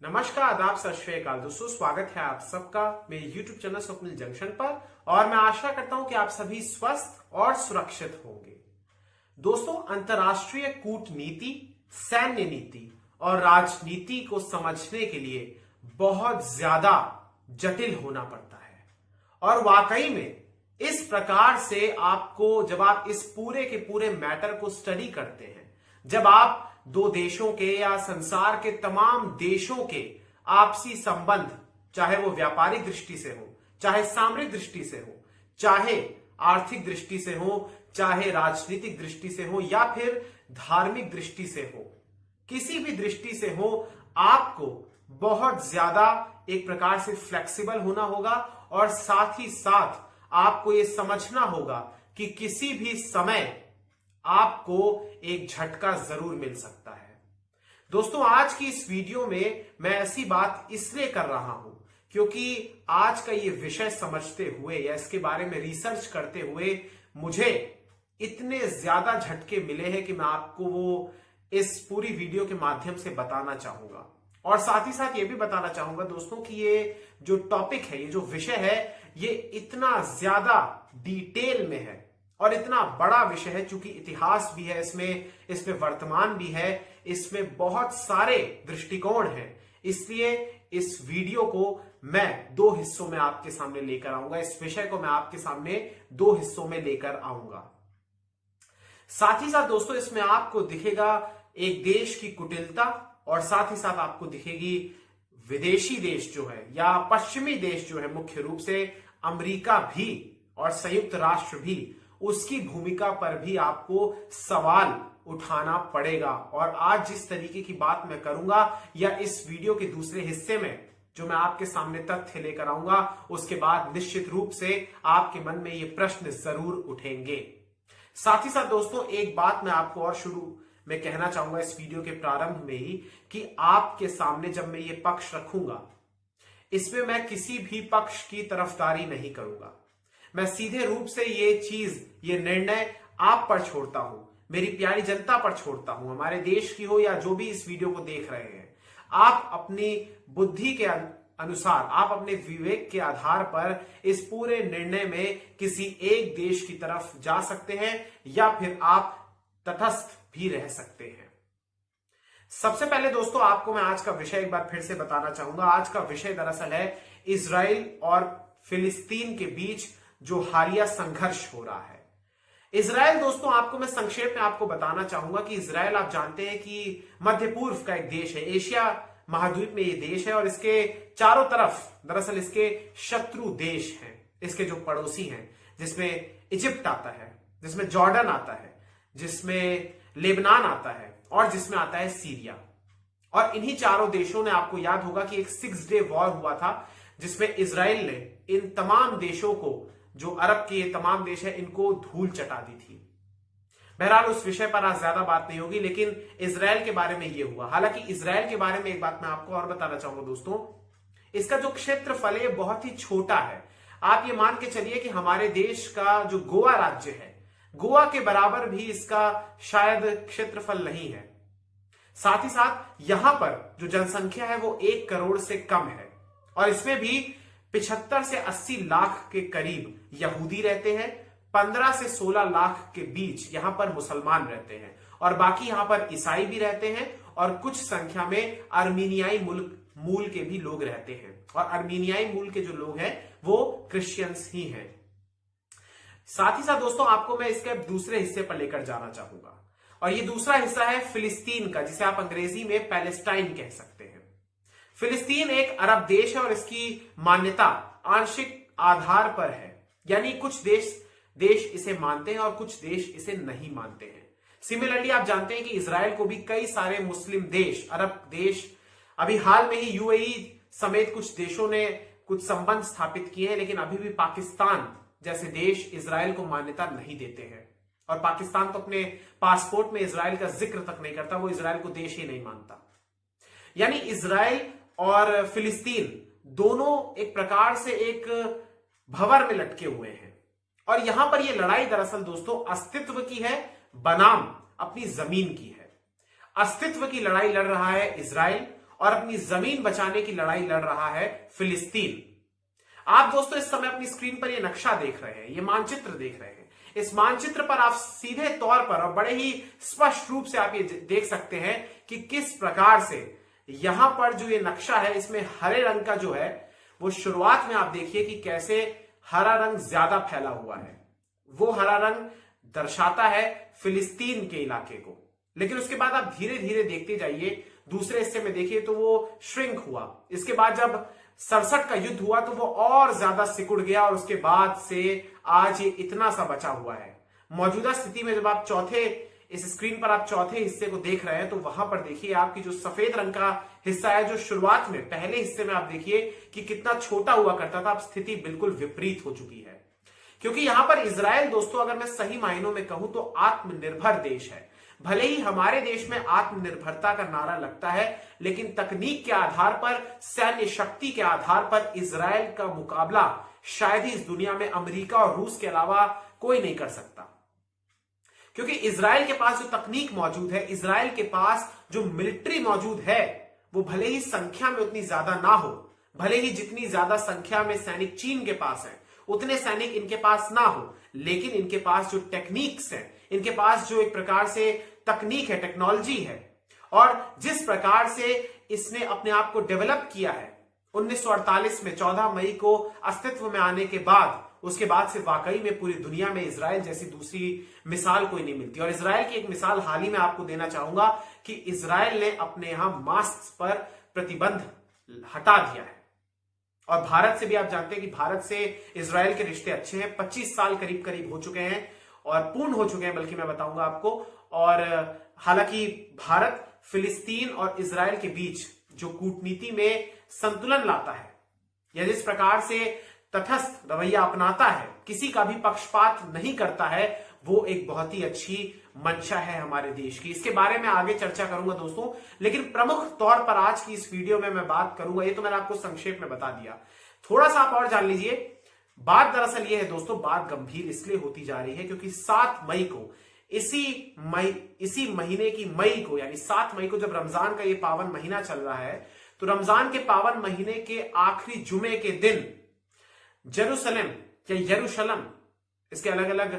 नमस्कार, आदाब, सत श्री अकाल दोस्तों। स्वागत है आप सबका मेरे YouTube चैनल स्वप्निल जंक्शन पर और मैं आशा करता हूं कि आप सभी स्वस्थ और सुरक्षित होंगे। दोस्तों, अंतर्राष्ट्रीय कूटनीति, सैन्य नीति और राजनीति को समझने के लिए बहुत ज्यादा जटिल होना पड़ता है और वाकई में इस प्रकार से आपको जब आप इस पूरे के पूरे मैटर को स्टडी करते हैं, जब आप दो देशों के या संसार के तमाम देशों के आपसी संबंध, चाहे वो व्यापारिक दृष्टि से हो, चाहे सामरिक दृष्टि से हो, चाहे आर्थिक दृष्टि से हो, चाहे राजनीतिक दृष्टि से हो या फिर धार्मिक दृष्टि से हो, किसी भी दृष्टि से हो, आपको बहुत ज्यादा एक प्रकार से फ्लेक्सिबल होना होगा और साथ ही साथ आपको यह समझना होगा कि किसी भी समय आपको एक झटका जरूर मिल सकता है। दोस्तों, आज की इस वीडियो में मैं ऐसी बात इसलिए कर रहा हूं क्योंकि आज का ये विषय समझते हुए या इसके बारे में रिसर्च करते हुए मुझे इतने ज्यादा झटके मिले हैं कि मैं आपको वो इस पूरी वीडियो के माध्यम से बताना चाहूंगा। और साथ ही साथ ये भी बताना चाहूंगा दोस्तों कि ये जो टॉपिक है, ये जो विषय है, ये इतना ज्यादा डिटेल में है और इतना बड़ा विषय है, चूंकि इतिहास भी है इसमें वर्तमान भी है, इसमें बहुत सारे दृष्टिकोण हैं। इसलिए इस वीडियो को मैं दो हिस्सों में आपके सामने लेकर आऊंगा। इस विषय को मैं आपके सामने दो हिस्सों में लेकर आऊंगा। साथ ही साथ दोस्तों, इसमें आपको दिखेगा एक देश की कुटिलता और साथ ही साथ आपको दिखेगी विदेशी देश जो है या पश्चिमी देश जो है, मुख्य रूप से अमेरिका भी और संयुक्त राष्ट्र भी, उसकी भूमिका पर भी आपको सवाल उठाना पड़ेगा। और आज जिस तरीके की बात मैं करूंगा या इस वीडियो के दूसरे हिस्से में जो मैं आपके सामने तथ्य लेकर आऊंगा, उसके बाद निश्चित रूप से आपके मन में ये प्रश्न जरूर उठेंगे। साथ ही साथ दोस्तों, एक बात मैं आपको और शुरू में कहना चाहूंगा इस वीडियो के प्रारंभ में ही कि आपके सामने जब मैं ये पक्ष रखूंगा, इसमें मैं किसी भी पक्ष की तरफदारी नहीं करूंगा। मैं सीधे रूप से ये निर्णय आप पर छोड़ता हूं, मेरी प्यारी जनता पर छोड़ता हूं, हमारे देश की हो या जो भी इस वीडियो को देख रहे हैं। आप अपनी बुद्धि के अनुसार, आप अपने विवेक के आधार पर इस पूरे निर्णय में किसी एक देश की तरफ जा सकते हैं या फिर आप तटस्थ भी रह सकते हैं। सबसे पहले दोस्तों, आपको मैं आज का विषय एक बार फिर से बताना चाहूंगा। आज का विषय दरअसल है इजराइल और फिलिस्तीन के बीच जो हालिया संघर्ष हो रहा है। इजराइल दोस्तों, आपको मैं संक्षेप में आपको बताना चाहूंगा कि इजराइल, आप जानते हैं कि मध्य पूर्व का एक देश है, एशिया महाद्वीप में ये देश है और इसके चारों तरफ दरअसल इसके शत्रु देश हैं, इसके जो पड़ोसी हैं, जिसमें इजिप्ट आता है, जिसमें जॉर्डन आता है, जिसमें लेबनान आता है और जिसमें आता है सीरिया। और इन्हीं चारों देशों ने, आपको याद होगा कि एक 6 डे वॉर हुआ था जिसमें इजराइल ने इन तमाम देशों को, जो अरब के ये तमाम देश है, इनको धूल चटा दी थी। बहरहाल उस विषय पर आज ज्यादा बात नहीं होगी, लेकिन इजराइल के बारे में ये हुआ। हालांकि इजराइल के बारे में एक बात मैं आपको और बताना चाहूंगा दोस्तों, इसका जो क्षेत्रफल है बहुत ही छोटा है। आप ये मान के चलिए कि हमारे देश का जो गोवा राज्य है, गोवा के बराबर भी इसका शायद क्षेत्रफल नहीं है। साथ ही साथ यहां पर जो जनसंख्या है वो 1 करोड़ से कम है और इसमें भी 75 से 80 लाख के करीब यहूदी रहते हैं, 15 से 16 लाख के बीच यहां पर मुसलमान रहते हैं और बाकी यहां पर ईसाई भी रहते हैं और कुछ संख्या में अर्मीनियाई मूल के भी लोग रहते हैं। और अर्मीनियाई मूल के जो लोग हैं वो क्रिश्चियंस ही हैं। साथ ही साथ दोस्तों, आपको मैं इसके दूसरे हिस्से पर लेकर जाना चाहूंगा और ये दूसरा हिस्सा है फिलिस्तीन का, जिसे आप अंग्रेजी में पैलेस्टाइन कह सकते हैं। फिलिस्तीन एक अरब देश है और इसकी मान्यता आंशिक आधार पर है, यानी कुछ देश इसे मानते हैं और कुछ देश इसे नहीं मानते हैं। सिमिलरली आप जानते हैं कि इजराइल को भी कई सारे मुस्लिम देश, अरब देश, अभी हाल में ही यूएई समेत कुछ देशों ने कुछ संबंध स्थापित किए हैं, लेकिन अभी भी पाकिस्तान जैसे देश इजराइल को मान्यता नहीं देते हैं। और पाकिस्तान तो अपने पासपोर्ट में इजराइल का जिक्र तक नहीं करता, वो इजराइल को देश ही नहीं मानता। यानी इजराइल और फिलिस्तीन दोनों एक प्रकार से एक भंवर में लटके हुए हैं और यहां पर यह लड़ाई दरअसल दोस्तों अस्तित्व की है बनाम अपनी जमीन की है। अस्तित्व की लड़ाई लड़ रहा है इजराइल और अपनी जमीन बचाने की लड़ाई लड़ रहा है फिलिस्तीन। आप दोस्तों इस समय अपनी स्क्रीन पर ये नक्शा देख रहे हैं, ये मानचित्र देख रहे हैं। इस मानचित्र पर आप सीधे तौर पर और बड़े ही स्पष्ट रूप से आप ये देख सकते हैं कि किस प्रकार से यहां पर जो ये नक्शा है इसमें हरे रंग का जो है वो शुरुआत में आप देखिए कि कैसे हरा रंग ज्यादा फैला हुआ है। वो हरा रंग दर्शाता है फिलिस्तीन के इलाके को, लेकिन उसके बाद आप धीरे धीरे देखते जाइए, दूसरे हिस्से में देखिए तो वो श्रिंक हुआ। इसके बाद जब 67 का युद्ध हुआ तो वो और ज्यादा सिकुड़ गया और उसके बाद से आज ये इतना सा बचा हुआ है। मौजूदा स्थिति में जब आप इस स्क्रीन पर आप चौथे हिस्से को देख रहे हैं तो वहां पर देखिए आपकी जो सफेद रंग का हिस्सा है जो शुरुआत में पहले हिस्से में आप देखिए कि कितना छोटा हुआ करता था, अब स्थिति बिल्कुल विपरीत हो चुकी है। क्योंकि यहां पर इजराइल दोस्तों अगर मैं सही मायनों में कहूं तो आत्मनिर्भर देश है। भले ही हमारे देश में आत्मनिर्भरता का नारा लगता है, लेकिन तकनीक के आधार पर, सैन्य शक्ति के आधार पर इजराइल का मुकाबला शायद ही इस दुनिया में अमेरिका और रूस के अलावा कोई नहीं कर सकता। क्योंकि इजराइल के पास जो तकनीक मौजूद है, इजराइल के पास जो मिलिट्री मौजूद है, वो भले ही संख्या में उतनी ज्यादा ना हो, भले ही जितनी ज्यादा संख्या में सैनिक चीन के पास है उतने सैनिक इनके पास ना हो, लेकिन इनके पास जो टेक्निक्स है, इनके पास जो एक प्रकार से तकनीक है, टेक्नोलॉजी है, और जिस प्रकार से इसने अपने आप को डेवलप किया है 1948 में 14 मई को अस्तित्व में आने के बाद, उसके बाद से वाकई में पूरी दुनिया में इजराइल जैसी दूसरी मिसाल कोई नहीं मिलती। और इजराइल की एक मिसाल हाल ही में आपको देना चाहूंगा कि इजराइल ने अपने यहां मास्क पर प्रतिबंध हटा दिया है। और भारत से भी आप जानते हैं कि भारत से इजराइल के रिश्ते अच्छे हैं, 25 साल करीब करीब हो चुके हैं और पूर्ण हो चुके हैं, बल्कि मैं बताऊंगा आपको। और हालांकि भारत फिलिस्तीन और इजराइल के बीच जो कूटनीति में संतुलन लाता है या जिस प्रकार से तटस्थ रवैया अपनाता है, किसी का भी पक्षपात नहीं करता है, वो एक बहुत ही अच्छी मंशा है हमारे देश की। इसके बारे में आगे चर्चा करूंगा दोस्तों, लेकिन प्रमुख तौर पर आज की इस वीडियो में मैं बात करूंगा, ये तो मैंने आपको संक्षेप में बता दिया, थोड़ा सा आप और जान लीजिए। बात दरअसल ये है दोस्तों, बात गंभीर इसलिए होती जा रही है क्योंकि 7 मई को, इसी महीने की मई को, यानी 7 मई को जब रमजान का ये पावन महीना चल रहा है, तो रमजान के पावन महीने के आखिरी जुमे के दिन जेरूसलम या यरूशलम, इसके अलग अलग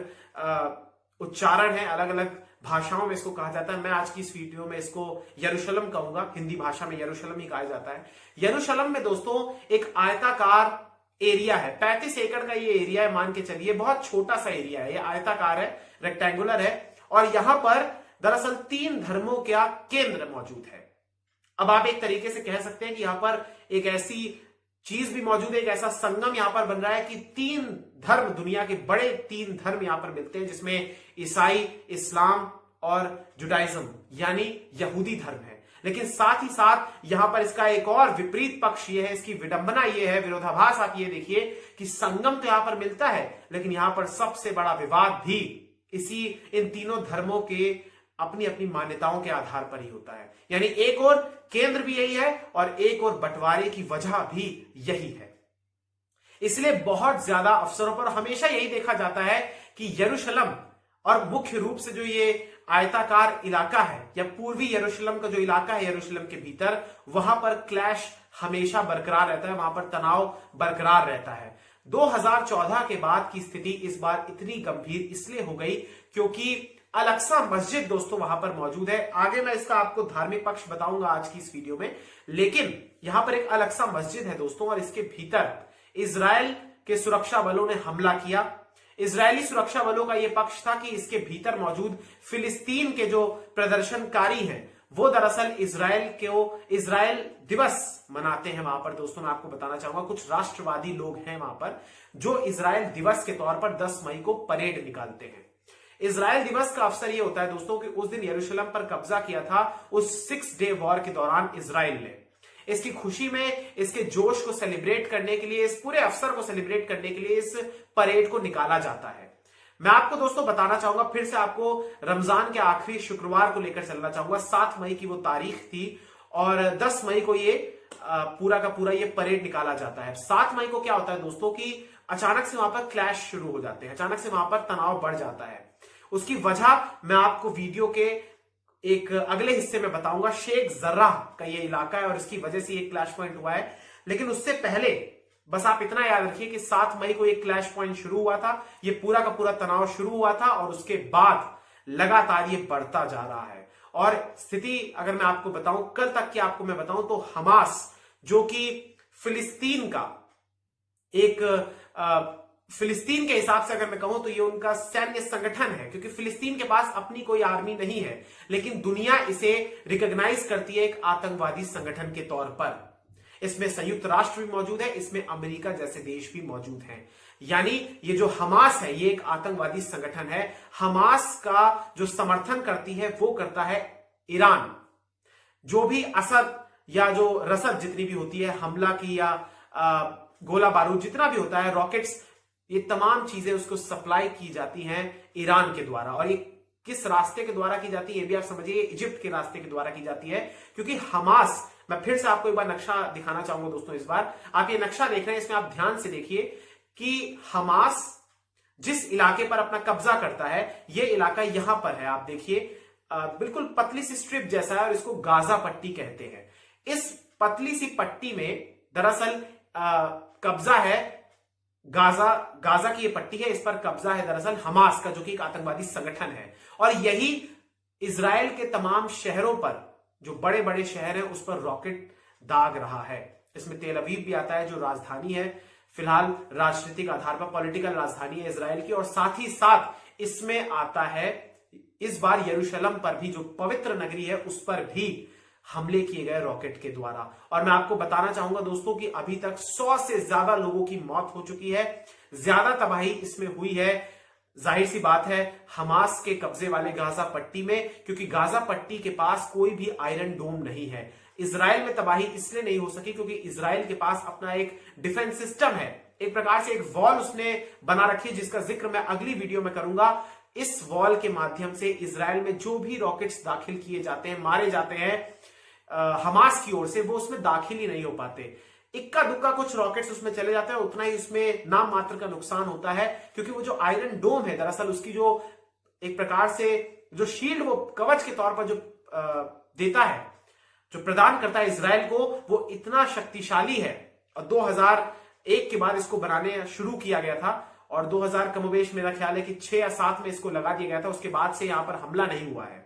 उच्चारण है, अलग अलग भाषाओं में इसको कहा जाता है। मैं आज की इस वीडियो में इसको यरूशलम कहूंगा, हिंदी भाषा में यरूशलम ही कहा जाता है। यरूशलम में दोस्तों एक आयताकार एरिया है, 35 एकड़ का ये एरिया है, मान के चलिए बहुत छोटा सा एरिया है, ये आयताकार है, रेक्टेंगुलर है, और यहां पर दरअसल 3 धर्मों का केंद्र मौजूद है। अब आप एक तरीके से कह सकते हैं कि यहां पर एक ऐसी चीज भी मौजूद है, एक ऐसा संगम यहां पर बन रहा है कि 3 धर्म, दुनिया के बड़े 3 धर्म यहां पर मिलते हैं, जिसमें ईसाई, इस्लाम और जुडाइज्म यानी यहूदी धर्म है। लेकिन साथ ही साथ यहां पर इसका एक और विपरीत पक्ष यह है, इसकी विडंबना यह है, विरोधाभास आप ये देखिए कि संगम तो यहां पर मिलता है, लेकिन यहां पर सबसे बड़ा विवाद भी इन तीनों धर्मों के अपनी अपनी मान्यताओं के आधार पर ही होता है। यानी एक और केंद्र भी यही है और एक और बंटवारे की वजह भी यही है। इसलिए बहुत ज्यादा अवसरों पर हमेशा यही देखा जाता है कि यरूशलम और मुख्य रूप से जो ये आयताकार इलाका है या पूर्वी यरूशलम का जो इलाका है यरूशलम के भीतर, वहां पर क्लैश हमेशा बरकरार रहता है, वहां पर तनाव बरकरार रहता है। 2014 के बाद की स्थिति इस बार इतनी गंभीर इसलिए हो गई क्योंकि अल-अक्सा मस्जिद दोस्तों वहां पर मौजूद है। आगे मैं इसका आपको धार्मिक पक्ष बताऊंगा आज की इस वीडियो में, लेकिन यहां पर एक अल-अक्सा मस्जिद है दोस्तों, और इसके भीतर इजराइल के सुरक्षा बलों ने हमला किया। इजरायली सुरक्षा बलों का यह पक्ष था कि इसके भीतर मौजूद फिलिस्तीन के जो प्रदर्शनकारी हैं वो दरअसल इजराइल दिवस मनाते हैं वहां पर। दोस्तों मैं आपको बताना चाहूंगा, कुछ राष्ट्रवादी लोग हैं वहां पर जो इजराइल दिवस के तौर पर 10 मई को परेड निकालते हैं। इजराइल दिवस का अवसर यह होता है दोस्तों कि उस दिन यरूशलेम पर कब्जा किया था उस 6 डे वॉर के दौरान इजराइल ने। इसकी खुशी में, इसके जोश को सेलिब्रेट करने के लिए, इस पूरे अवसर को सेलिब्रेट करने के लिए इस परेड को निकाला जाता है। मैं आपको दोस्तों बताना चाहूंगा, फिर से आपको रमजान के आखिरी शुक्रवार को लेकर चलना चाहूंगा। 7 मई की वो तारीख थी और 10 मई को ये पूरा का पूरा ये परेड निकाला जाता है। 7 मई को क्या होता है दोस्तों कि अचानक से वहां पर क्लैश शुरू हो जाते हैं, अचानक से वहां पर तनाव बढ़ जाता है। उसकी वजह मैं आपको वीडियो के एक अगले हिस्से में बताऊंगा। शेख जर्राह का ये इलाका है और इसकी वजह से ये क्लैश पॉइंट हुआ है। लेकिन उससे पहले बस आप इतना याद रखिए कि 7 मई को एक क्लैश पॉइंट शुरू हुआ था, ये पूरा का पूरा तनाव शुरू हुआ था और उसके बाद लगातार ये बढ़ता जा रहा है। और स्थिति अगर मैं आपको बताऊं, कल तक की आपको मैं बताऊं, तो हमास जो कि फिलिस्तीन का एक फिलिस्तीन के हिसाब से अगर मैं कहूं तो ये उनका सैन्य संगठन है, क्योंकि फिलिस्तीन के पास अपनी कोई आर्मी नहीं है, लेकिन दुनिया इसे रिकॉग्नाइज करती है एक आतंकवादी संगठन के तौर पर। इसमें संयुक्त राष्ट्र भी मौजूद है, इसमें अमेरिका जैसे देश भी मौजूद हैं। यानी ये जो हमास है ये एक आतंकवादी संगठन है। हमास का जो समर्थन करती है वो करता है ईरान। जो भी असद या जो रसद जितनी भी होती है हमला की या गोला बारूद जितना भी होता है, रॉकेट्स, ये तमाम चीजें उसको सप्लाई की जाती हैं ईरान के द्वारा। और ये किस रास्ते के द्वारा की जाती है ये भी आप समझिए, इजिप्ट के रास्ते के द्वारा की जाती है। क्योंकि हमास, मैं फिर से आपको एक बार नक्शा दिखाना चाहूंगा दोस्तों। इस बार आप ये नक्शा देख रहे हैं, इसमें आप ध्यान से देखिए कि हमास जिस इलाके पर अपना कब्जा करता है, ये इलाका यहां पर है। आप देखिए बिल्कुल पतली सी स्ट्रिप जैसा है और इसको गाजा पट्टी कहते हैं। इस पतली सी पट्टी में दरअसल कब्जा है गाजा की ये पट्टी है, इस पर कब्जा है दरअसल हमास का, जो कि एक आतंकवादी संगठन है। और यही इजराइल के तमाम शहरों पर, जो बड़े बड़े शहर हैं, उस पर रॉकेट दाग रहा है। इसमें तेल अवीव भी आता है जो राजधानी है, फिलहाल राजनीतिक आधार पर पॉलिटिकल राजधानी है इजराइल की। और साथ ही साथ इसमें आता है इस बार यरूशलेम पर भी, जो पवित्र नगरी है, उस पर भी हमले किए गए रॉकेट के द्वारा। और मैं आपको बताना चाहूंगा दोस्तों कि अभी तक 100 से ज्यादा लोगों की मौत हो चुकी है। ज्यादा तबाही इसमें हुई है, जाहिर सी बात है, हमास के कब्जे वाले गाजा पट्टी में, क्योंकि गाजा पट्टी के पास कोई भी आयरन डोम नहीं है। इजराइल में तबाही इसलिए नहीं हो सकी क्योंकि इजराइल के पास अपना एक डिफेंस सिस्टम है, एक प्रकार से एक वॉल उसने बना रखी है, जिसका जिक्र मैं अगली वीडियो में करूंगा। इस वॉल के माध्यम से इजराइल में जो भी रॉकेट्स दाखिल किए जाते हैं, मारे जाते हैं हमास की ओर से, वो उसमें दाखिल ही नहीं हो पाते। इक्का दुक्का कुछ रॉकेट्स उसमें चले जाते हैं, उतना ही उसमें नाम मात्र का नुकसान होता है। क्योंकि वो जो आयरन डोम है, दरअसल उसकी जो एक प्रकार से जो शील्ड, वो कवच के तौर पर जो देता है, जो प्रदान करता है इजराइल को, वो इतना शक्तिशाली है। और 2001 के बाद इसको बनाने शुरू किया गया था और 2000 कमोबेश मेरा ख्याल है कि 6 या 7 में इसको लगा दिया गया था। उसके बाद से यहां पर हमला नहीं हुआ है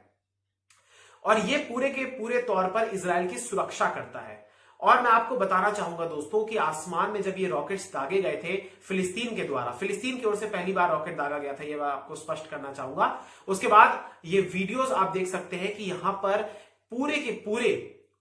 और ये पूरे के पूरे तौर पर इजराइल की सुरक्षा करता है। और मैं आपको बताना चाहूंगा दोस्तों कि आसमान में जब ये रॉकेट्स दागे गए थे फिलिस्तीन के द्वारा, फिलिस्तीन की ओर से पहली बार रॉकेट दागा गया था, ये मैं आपको स्पष्ट करना चाहूंगा। उसके बाद ये वीडियोस आप देख सकते हैं कि यहां पर पूरे के पूरे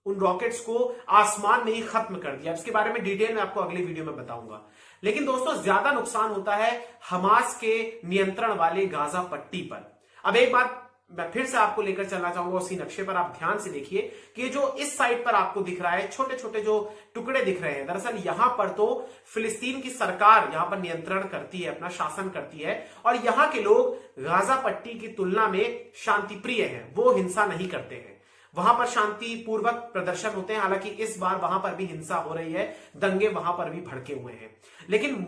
उन रॉकेट्स को आसमान में ही खत्म कर दिया। इसके बारे में डिटेल में आपको अगली वीडियो में बताऊंगा। लेकिन दोस्तों ज्यादा नुकसान होता है हमास के नियंत्रण वाले गाजा पट्टी पर। अब एक बात मैं फिर से आपको लेकर चलना चाहूंगा उसी नक्शे पर, आप ध्यान से देखिए कि जो इस साइड पर आपको दिख रहा है, छोटे छोटे जो टुकड़े दिख रहे हैं, दरअसल यहां पर तो फिलिस्तीन की सरकार यहां पर नियंत्रण करती है, अपना शासन करती है। और यहां के लोग गाजा पट्टी की तुलना में शांति प्रिय हैं, वो हिंसा नहीं करते हैं। वहां पर शांतिपूर्वक प्रदर्शन होते हैं। हालांकि इस बार वहां पर भी हिंसा हो रही है, दंगे वहां पर भी भड़के हुए हैं। लेकिन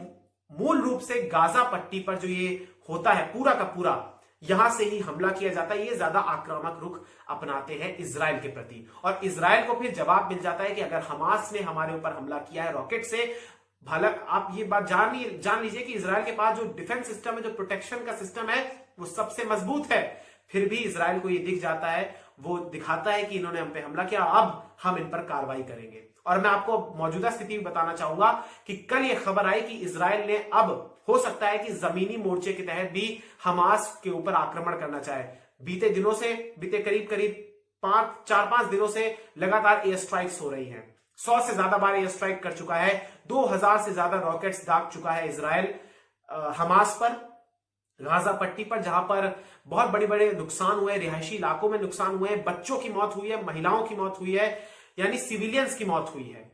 मूल रूप से गाजा पट्टी पर जो ये होता है पूरा का पूरा, यहां से ही हमला किया जाता है। ये ज्यादा आक्रामक रुख अपनाते हैं इजराइल के प्रति और इजराइल को फिर जवाब मिल जाता है कि अगर हमास ने हमारे ऊपर हमला किया है रॉकेट से, भला आप ये बात जान लीजिए कि इजराइल के पास जो डिफेंस सिस्टम है, जो प्रोटेक्शन का सिस्टम है, वो सबसे मजबूत है। फिर भी इजराइल को ये दिख जाता है, वो दिखाता है कि इन्होंने हम पे हमला किया, अब हम इन पर कार्रवाई करेंगे। और मैं आपको मौजूदा स्थिति भी बताना चाहूंगा कि कल ये खबर आई कि इजराइल ने अब हो सकता है कि जमीनी मोर्चे के तहत भी हमास के ऊपर आक्रमण करना चाहे। बीते करीब 4-5 दिनों से लगातार एयर स्ट्राइक्स हो रही हैं। 100 से ज्यादा बार एयर स्ट्राइक कर चुका है, 2000 से ज्यादा रॉकेट्स दाग चुका है इजराइल हमास पर, गाजा पट्टी पर, जहां पर बहुत बड़े बड़े नुकसान हुए, रिहायशी इलाकों में नुकसान हुए, बच्चों की मौत हुई है, महिलाओं की मौत हुई है, यानी सिविलियंस की मौत हुई है।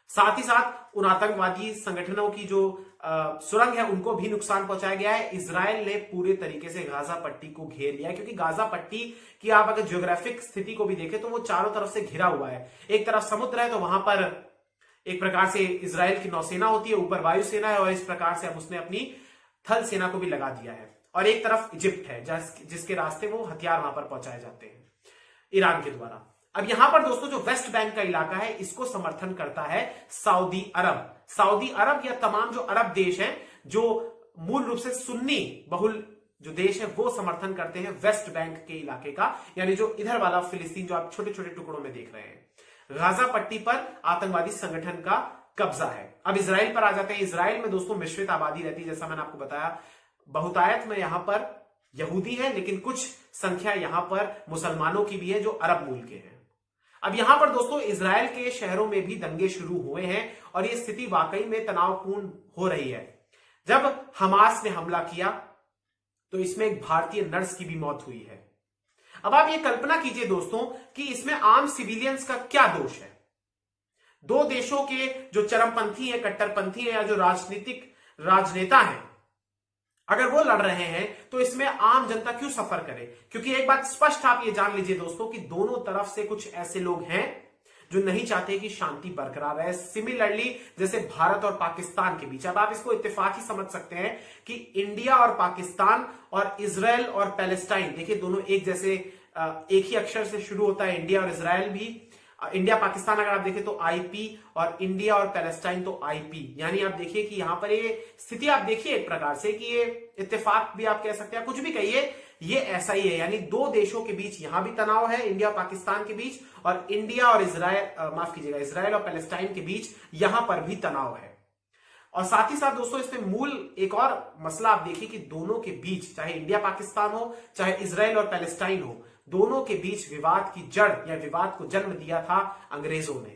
साथ ही साथ उन आतंकवादी संगठनों की जो सुरंग है उनको भी नुकसान पहुंचाया गया है। इजराइल ने पूरे तरीके से गाजा पट्टी को घेर लिया है, क्योंकि गाजा पट्टी की आप अगर ज्योग्राफिक स्थिति को भी देखें तो वो चारों तरफ से घिरा हुआ है। एक तरफ समुद्र है तो वहां पर एक प्रकार से इजराइल की नौसेना होती है, ऊपर वायुसेना है, और इस प्रकार से अब उसने अपनी थल सेना को भी लगा दिया है। और एक तरफ इजिप्ट है जिसके रास्ते वो हथियार वहां पर पहुंचाए जाते हैं। ईरान के द्वारा। अब यहां पर दोस्तों जो वेस्ट बैंक का इलाका है इसको समर्थन करता है सऊदी अरब। सऊदी अरब या तमाम जो अरब देश हैं जो मूल रूप से सुन्नी बहुल जो देश है वो समर्थन करते हैं वेस्ट बैंक के इलाके का, यानी जो इधर वाला फिलिस्तीन जो आप छोटे छोटे टुकड़ों में देख रहे हैं। गाजा पट्टी पर आतंकवादी संगठन का कब्जा है। अब इजराइल पर आ जाते हैं। इजराइल में दोस्तों मिश्रित आबादी रहती है, जैसा मैंने आपको बताया। बहुतायत में यहां पर यहूदी है, लेकिन कुछ संख्या यहां पर मुसलमानों की भी है जो अरब मूल के हैं। अब यहां पर दोस्तों इजराइल के शहरों में भी दंगे शुरू हुए हैं और यह स्थिति वाकई में तनावपूर्ण हो रही है। जब हमास ने हमला किया तो इसमें एक भारतीय नर्स की भी मौत हुई है। अब आप ये कल्पना कीजिए दोस्तों कि इसमें आम सिविलियंस का क्या दोष है। दो देशों के जो चरमपंथी है, कट्टरपंथी है, या जो राजनीतिक राजनेता हैं, अगर वो लड़ रहे हैं तो इसमें आम जनता क्यों सफर करे? क्योंकि एक बात स्पष्ट आप ये जान लीजिए दोस्तों कि दोनों तरफ से कुछ ऐसे लोग हैं जो नहीं चाहते कि शांति बरकरार रहे। सिमिलरली जैसे भारत और पाकिस्तान के बीच, अब आप इसको इत्तेफाक ही समझ सकते हैं कि इंडिया और पाकिस्तान और इजराइल और पैलेस्टाइन, देखिए दोनों एक जैसे एक ही अक्षर से शुरू होता है। इंडिया और इजराइल भी, इंडिया पाकिस्तान अगर आप देखें तो आईपी, और इंडिया और पैलेस्टाइन तो आईपी। यानी आप देखिए कि यहां पर ये स्थिति आप देखिए एक प्रकार से कि ये इत्तेफाक भी आप कह सकते हैं, कुछ भी कहिए, ये ऐसा ही है। यानी दो देशों के बीच यहां भी तनाव है, इंडिया और पाकिस्तान के बीच, और इंडिया और इजराइल, माफ कीजिएगा, इजराइल और पैलेस्टाइन के बीच यहां पर भी तनाव है। और साथ ही साथ दोस्तों इसमें मूल एक और मसला आप देखिए कि दोनों के बीच, चाहे इंडिया पाकिस्तान हो, चाहे इजराइल और पैलेस्टाइन हो, दोनों के बीच विवाद की जड़ या विवाद को जन्म दिया था अंग्रेजों ने।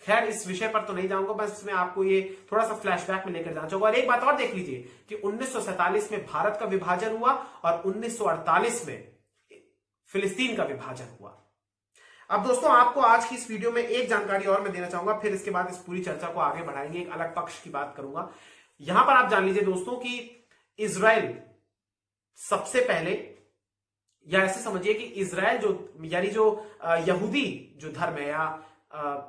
खैर इस विषय पर तो नहीं जाऊंगा, बस इसमें आपको ये थोड़ा सा फ्लैशबैक में लेकर जाना चाहूंगा। और एक बात और देख लीजिए कि 1947 में भारत का विभाजन हुआ और 1948 में फिलिस्तीन का विभाजन हुआ। अब दोस्तों आपको आज की इस वीडियो में एक जानकारी और मैं देना चाहूंगा, फिर इसके बाद इस पूरी चर्चा को आगे बढ़ाएंगे, एक अलग पक्ष की बात करूंगा। यहां पर आप जान लीजिए दोस्तों कि इजराइल सबसे पहले, या ऐसे समझिए कि इजराइल जो, यानी जो यहूदी जो धर्म है या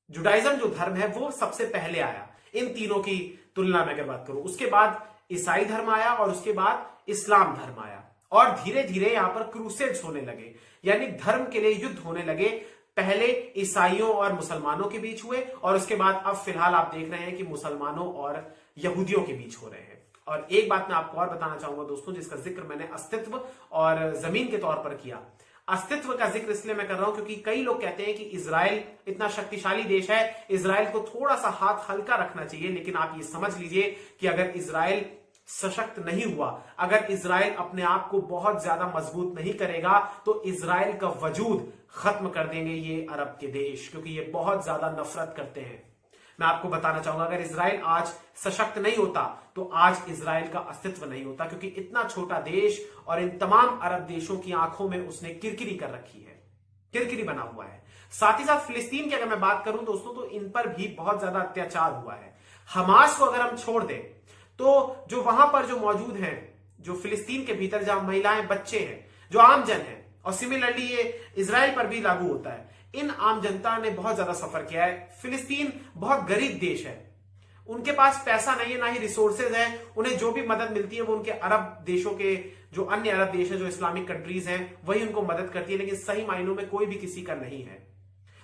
जुडाइज्म जो धर्म है वो सबसे पहले आया इन तीनों की तुलना में अगर बात करूं। उसके बाद ईसाई धर्म आया और उसके बाद इस्लाम धर्म आया, और धीरे धीरे यहां पर क्रूसेड्स होने लगे, यानी धर्म के लिए युद्ध होने लगे। पहले ईसाइयों और मुसलमानों के बीच हुए, और उसके बाद अब फिलहाल आप देख रहे हैं कि मुसलमानों और यहूदियों के बीच हो रहे हैं। और एक बात मैं आपको और बताना चाहूंगा दोस्तों, जिसका जिक्र मैंने अस्तित्व और जमीन के तौर पर किया। अस्तित्व का जिक्र इसलिए मैं कर रहा हूं क्योंकि कई लोग कहते हैं कि इजराइल इतना शक्तिशाली देश है, इजराइल को थोड़ा सा हाथ हल्का रखना चाहिए। लेकिन आप ये समझ लीजिए कि अगर इजराइल सशक्त नहीं हुआ, अगर इजराइल अपने आप को बहुत ज्यादा मजबूत नहीं करेगा, तो इजराइल का वजूद खत्म कर देंगे ये अरब के देश, क्योंकि ये बहुत ज्यादा नफरत करते हैं। मैं आपको बताना चाहूंगा अगर इजराइल आज सशक्त नहीं होता तो आज इजराइल का अस्तित्व नहीं होता, क्योंकि इतना छोटा देश और इन तमाम अरब देशों की आंखों में उसने किरकिरी कर रखी है, किरकिरी बना हुआ है। साथ ही साथ फिलिस्तीन की अगर मैं बात करूं दोस्तों तो इन पर भी बहुत ज्यादा अत्याचार हुआ है। हमास को अगर हम छोड़ दें तो जो वहां पर जो मौजूद हैं, जो फिलिस्तीन के भीतर जहां महिलाएं, बच्चे हैं, जो आम जन है, और सिमिलरली ये इजराइल पर भी लागू होता है, इन आम जनता ने बहुत ज्यादा सफर किया है। फिलिस्तीन बहुत गरीब देश है, उनके पास पैसा नहीं है, ना ही रिसोर्सेज है। उन्हें जो भी मदद मिलती है वो उनके अरब देशों के, जो अन्य अरब देश है, जो इस्लामिक कंट्रीज हैं, वही उनको मदद करती है, लेकिन सही मायनों में कोई भी किसी का नहीं है।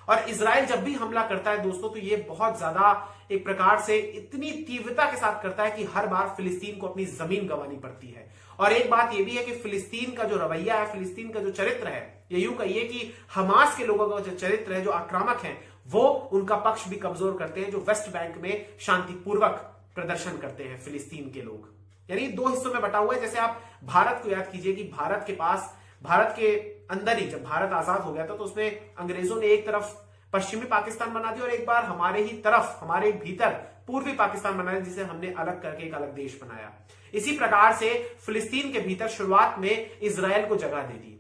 और इजराइल जब भी हमला करता है दोस्तों तो ये बहुत ज्यादा एक प्रकार से इतनी तीव्रता के साथ करता है कि हर बार फिलिस्तीन को अपनी जमीन गंवानी पड़ती है। और एक बात यह भी है कि फिलिस्तीन का जो रवैया है, फिलिस्तीन का जो चरित्र है, ये यूं कहिए कि हमास के लोगों का जो चरित्र है, जो आक्रामक है, वो उनका पक्ष भी कमजोर करते हैं, जो वेस्ट बैंक में शांतिपूर्वक प्रदर्शन करते हैं फिलिस्तीन के लोग। यानी दो हिस्सों में बटा हुआ है। जैसे आप भारत को याद कीजिए कि भारत के पास, भारत के अंदर ही जब भारत आजाद हो गया था तो उसमें अंग्रेजों ने एक तरफ पश्चिमी पाकिस्तान बना दिया और एक बार हमारे ही तरफ, हमारे भीतर पूर्वी पाकिस्तान बनाया, जिसे हमने अलग करके एक अलग देश बनाया। इसी प्रकार से फिलिस्तीन के भीतर शुरुआत में इजराइल को जगह दे दी।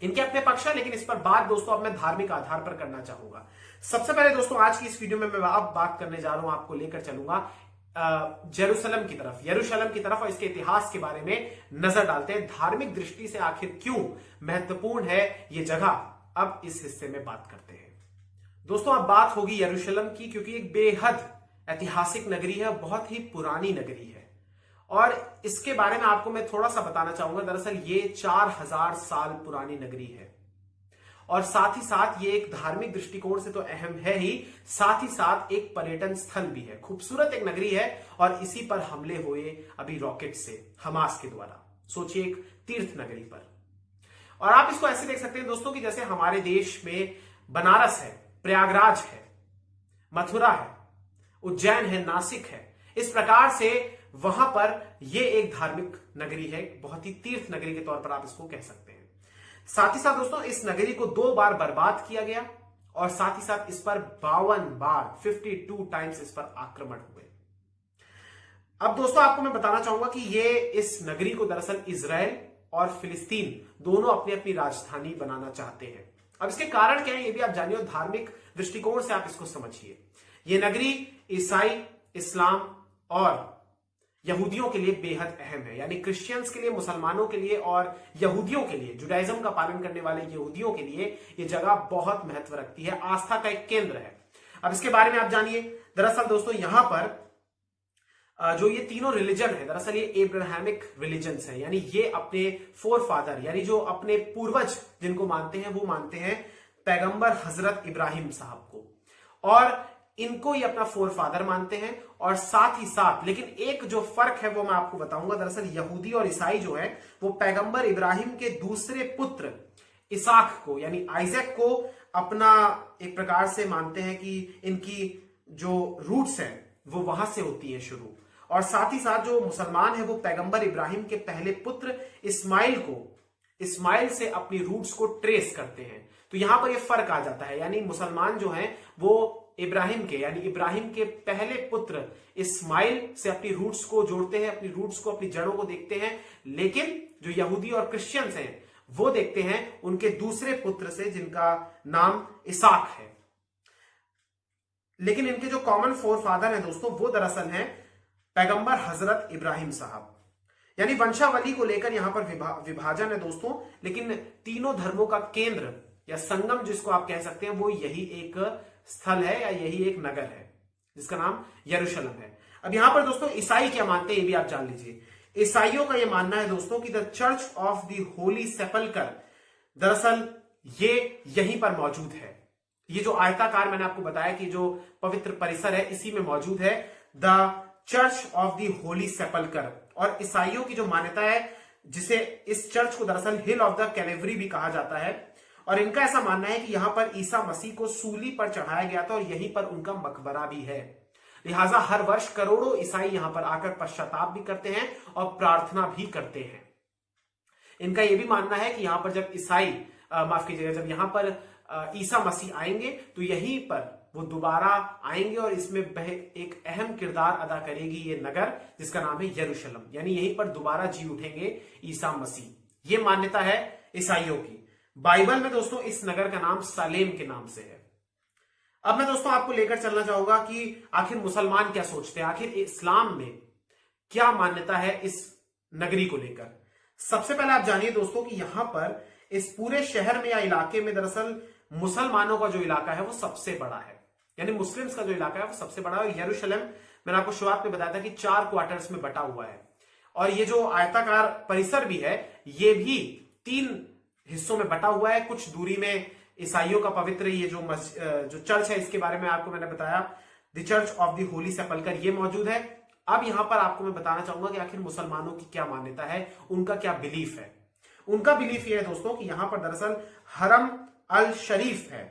इनके अपने पक्ष है, लेकिन इस पर बात दोस्तों अब मैं धार्मिक आधार पर करना चाहूंगा। सबसे पहले दोस्तों आज की इस वीडियो में मैं अब बात करने जा रहा हूं, आपको लेकर चलूंगा जेरूशलेम की तरफ, यरूशलेम की तरफ, और इसके इतिहास के बारे में नजर डालते हैं। धार्मिक दृष्टि से आखिर क्यों महत्वपूर्ण है ये जगह, अब इस हिस्से में बात करते हैं। दोस्तों अब बात होगी यरूशलेम की, क्योंकि एक बेहद ऐतिहासिक नगरी है, बहुत ही पुरानी नगरी है। और इसके बारे में आपको मैं थोड़ा सा बताना चाहूंगा। दरअसल ये 4000 साल पुरानी नगरी है। और साथ ही साथ ये एक धार्मिक दृष्टिकोण से तो अहम है ही, साथ ही साथ एक पर्यटन स्थल भी है, खूबसूरत एक नगरी है। और इसी पर हमले हुए अभी रॉकेट से हमास के द्वारा। सोचिए, एक तीर्थ नगरी पर। और आप इसको ऐसे देख सकते हैं दोस्तों कि जैसे हमारे देश में बनारस है, प्रयागराज है, मथुरा है, उज्जैन है, नासिक है, इस प्रकार से वहां पर यह एक धार्मिक नगरी है, बहुत ही तीर्थ नगरी के तौर पर आप इसको कह सकते हैं। साथ ही साथ दोस्तों इस नगरी को 2 बार बर्बाद किया गया और साथ ही साथ इस पर 52 बार 52 टाइम्स इस पर आक्रमण हुए। अब दोस्तों आपको मैं बताना चाहूंगा कि ये इस नगरी को दरअसल इजराइल और फिलिस्तीन दोनों अपनी अपनी राजधानी बनाना चाहते हैं। अब इसके कारण क्या है ये भी आप जानिए और धार्मिक दृष्टिकोण से आप इसको समझिए। ये नगरी ईसाई, इस्लाम और यहूदियों के लिए बेहद अहम है, यानी क्रिश्चियंस के लिए, मुसलमानों के लिए और यहूदियों के लिए, जुडाइज्म का पालन करने वाले यहूदियों के लिए ये जगह बहुत महत्व रखती है, आस्था का एक केंद्र है। अब इसके बारे में आप जानिए। दरअसल दोस्तों यहां पर जो ये तीनों रिलीजन है, दरअसल ये एब्राहमिक रिलीजन्स है, यानी ये अपने फोर फादर यानी जो अपने पूर्वज जिनको मानते हैं वो मानते हैं पैगंबर हजरत इब्राहिम साहब को, और इनको ये अपना फोर फादर मानते हैं। और साथ ही साथ लेकिन एक जो फर्क है वो मैं आपको बताऊंगा, दरअसल यहूदी और ईसाई जो है वो पैगंबर इब्राहिम के दूसरे पुत्र इसाक को यानी आइजैक को अपना एक प्रकार से मानते हैं कि इनकी जो रूट्स हैं वो वहां से होती है शुरू। और साथ ही साथ जो मुसलमान है वो पैगंबर इब्राहिम के पहले पुत्र इस्माइल से अपनी रूट्स को ट्रेस करते हैं। तो यहां पर ये फर्क आ जाता है, यानी मुसलमान जो हैं वो इब्राहिम के यानी इब्राहिम के पहले पुत्र इस्माइल से अपनी रूट्स को जोड़ते हैं, अपनी रूट्स को, अपनी जड़ों को देखते हैं। लेकिन जो यहूदी और क्रिश्चियंस हैं वो देखते हैं उनके दूसरे पुत्र से जिनका नाम इसाक है। लेकिन इनके जो कॉमन फोर फादर हैं दोस्तों वो दरअसल हैं पैगंबर हजरत इब्राहिम साहब। यानी वंशावली को लेकर यहां पर विभाजन है दोस्तों, लेकिन तीनों धर्मों का केंद्र या संगम जिसको आप कह सकते हैं वो यही एक स्थल है या यही एक नगर है जिसका नाम यरूशलेम है। अब यहां पर दोस्तों ईसाई क्या मानते हैं ये भी आप जान लीजिए। ईसाइयों का यह मानना है दोस्तों कि the Church of the Holy Sepulchre दरअसल ये यहीं पर मौजूद है। ये जो आयताकार मैंने आपको बताया कि जो पवित्र परिसर है इसी में मौजूद है the Church of the Holy Sepulchre. और ईसाइयों की जो मान्यता है, जिसे इस चर्च को दरअसल हिल ऑफ द कैलेवरी भी कहा जाता है, और इनका ऐसा मानना है कि यहां पर ईसा मसीह को सूली पर चढ़ाया गया था और यहीं पर उनका मकबरा भी है। लिहाजा हर वर्ष करोड़ों ईसाई यहां पर आकर पश्चाताप भी करते हैं और प्रार्थना भी करते हैं। इनका यह भी मानना है कि यहां पर जब माफ कीजिएगा, जब यहां पर ईसा मसीह आएंगे तो यहीं पर वो दोबारा आएंगे और इसमें एक अहम किरदार अदा करेगी ये नगर जिसका नाम है यरूशलेम, यानी यहीं पर दोबारा जी उठेंगे ईसा मसीह। ये मान्यता है ईसाइयों की। बाइबल में दोस्तों इस नगर का नाम सालेम के नाम से है। अब मैं दोस्तों आपको लेकर चलना चाहूंगा कि आखिर मुसलमान क्या सोचते हैं, आखिर इस्लाम में क्या मान्यता है इस नगरी को लेकर। सबसे पहले आप जानिए दोस्तों कि यहां पर इस पूरे शहर में या इलाके में दरअसल मुसलमानों का जो इलाका है वो सबसे बड़ा है, यानी मुस्लिम्स का जो इलाका है वो सबसे बड़ा है। और यरूशलेम मैंने आपको शुरुआत में बताया था कि 4 क्वार्टर्स में बटा हुआ है, और ये जो आयताकार परिसर भी है ये भी 3 हिस्सों में बटा हुआ है। कुछ दूरी में ईसाइयों का पवित्र ये जो चर्च है इसके बारे में आपको मैंने बताया, the Church of the Holy Sepulchre, ये मौजूद है। अब यहां पर आपको मैं बताना चाहूंगा कि आखिर मुसलमानों की क्या मान्यता है, उनका क्या बिलीफ है। उनका बिलीफ ये है दोस्तों कि यहां पर दरअसल हरम अल शरीफ है।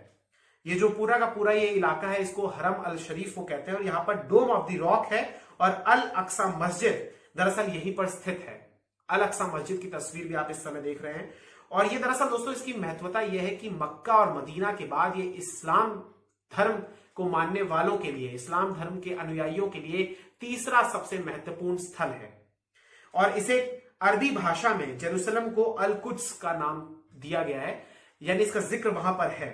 ये जो पूरा का पूरा ये इलाका है इसको हरम अल शरीफ वो कहते हैं, और यहां पर डोम ऑफ द रॉक है और अल अक्सा मस्जिद दरअसल यहीं पर स्थित है। अल अक्सा मस्जिद की तस्वीर भी आप इस समय देख रहे हैं। और ये दरअसल दोस्तों इसकी महत्वता यह है कि मक्का और मदीना के बाद ये इस्लाम धर्म को मानने वालों के लिए, इस्लाम धर्म के अनुयायियों के लिए तीसरा सबसे महत्वपूर्ण स्थल है। और इसे अरबी भाषा में जेरूसलम को अल कुद्स का नाम दिया गया है, यानी इसका जिक्र वहां पर है।